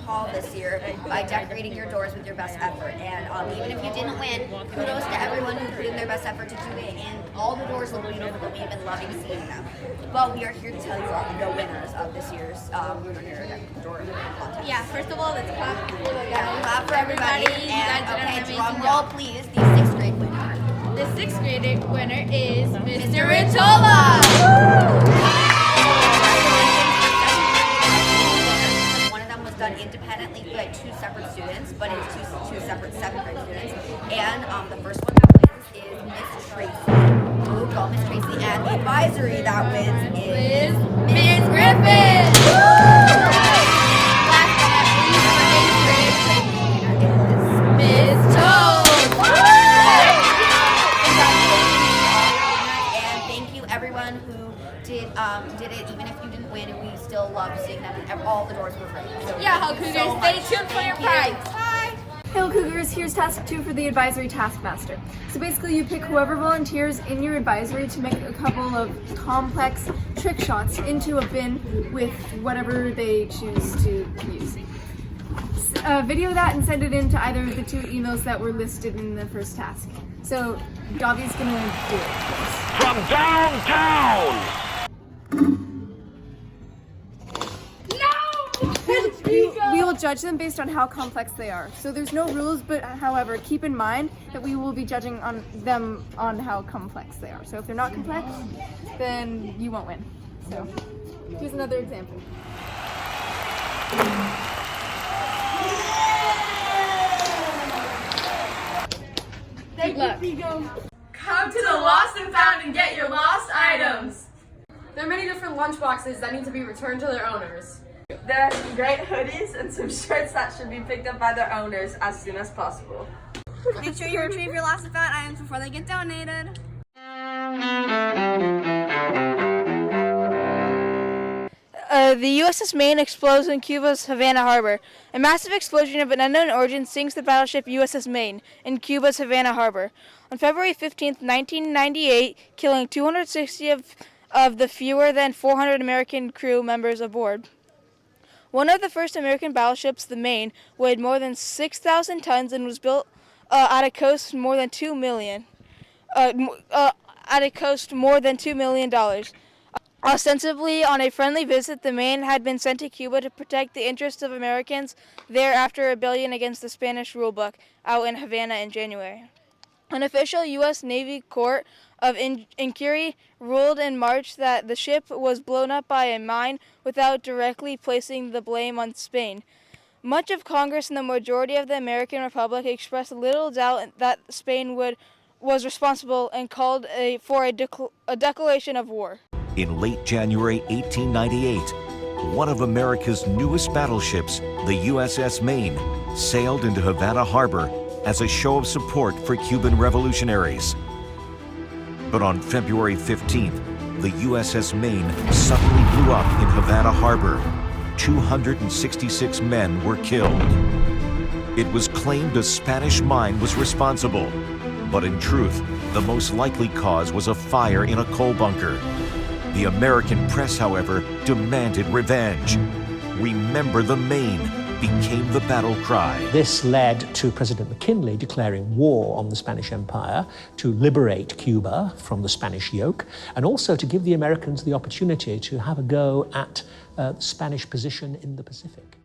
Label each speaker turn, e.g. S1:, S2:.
S1: Hall this year by decorating your doors with your best effort. And even if you didn't win, kudos to everyone who put in their best effort to do it. And all the doors look beautiful. We've been loving seeing them. But we are here to tell you all the winners of this year's Lunar Door contest.
S2: Yeah, first of all, let's clap for the guys.
S1: Yeah, clap for everybody. And okay, drum roll,
S2: job.
S1: please. The 6th grade winner.
S2: The 6th grade winner is Mr. Richola.
S1: One of them was done independently by 2 separate students, but it's two separate 7th grade students. And the first one that wins is Miss Tracy. Ooh, go Miss Tracy. And the advisory that wins is
S2: Miss Griffin. Last but not least, for 8th grade, Miss Toad.
S1: And thank you everyone who did it, even if you didn't win, and we still love seeing them. All the doors were great. So
S2: Yeah, Hull
S1: thank you
S2: Cougars,
S1: so
S2: stay
S1: much.
S2: tuned for your
S1: Thank you.
S2: prize. Bye.
S3: Hail Cougars, here's task 2 for the advisory taskmaster. So basically you pick whoever volunteers in your advisory to make a couple of complex trick shots into a bin with whatever they choose to use. Video that and send it in to either of the 2 emails that were listed in the first task. So Davi's gonna do it.
S4: From downtown!
S3: We will judge them based on how complex they are. So there's no rules, but however, keep in mind that we will be judging on them on how complex they are. So if they're not complex, then you won't win. So here's another example.
S2: Good luck.
S5: Come to the Lost and Found and get your lost items. There are many different lunch boxes that need to be returned to their owners.
S6: There are some great hoodies and some shirts that should be picked up by their owners as soon as possible.
S7: Make sure you retrieve your lost and found items before they get donated.
S8: The USS Maine explodes in Cuba's Havana Harbor. A massive explosion of an unknown origin sinks the battleship USS Maine in Cuba's Havana Harbor on February 15, 1998, killing 260 of the fewer than 400 American crew members aboard. One of the first American battleships, the Maine, weighed more than 6,000 tons and was built at a cost more than $2 million. Ostensibly on a friendly visit, the Maine had been sent to Cuba to protect the interests of Americans there after a rebellion against the Spanish rulebook out in Havana in January. An official U.S. Navy court of inquiry ruled in March that the ship was blown up by a mine without directly placing the blame on Spain. Much of Congress and the majority of the American Republic expressed little doubt that Spain was responsible and called for a declaration of war.
S4: In late January 1898, one of America's newest battleships, the USS Maine, sailed into Havana Harbor as a show of support for Cuban revolutionaries. But on February 15th, the USS Maine suddenly blew up in Havana Harbor. 266 men were killed. It was claimed a Spanish mine was responsible, but in truth, the most likely cause was a fire in a coal bunker. The American press, however, demanded revenge. Remember the Maine became the battle cry.
S9: This led to President McKinley declaring war on the Spanish Empire to liberate Cuba from the Spanish yoke, and also to give the Americans the opportunity to have a go at the Spanish position in the Pacific.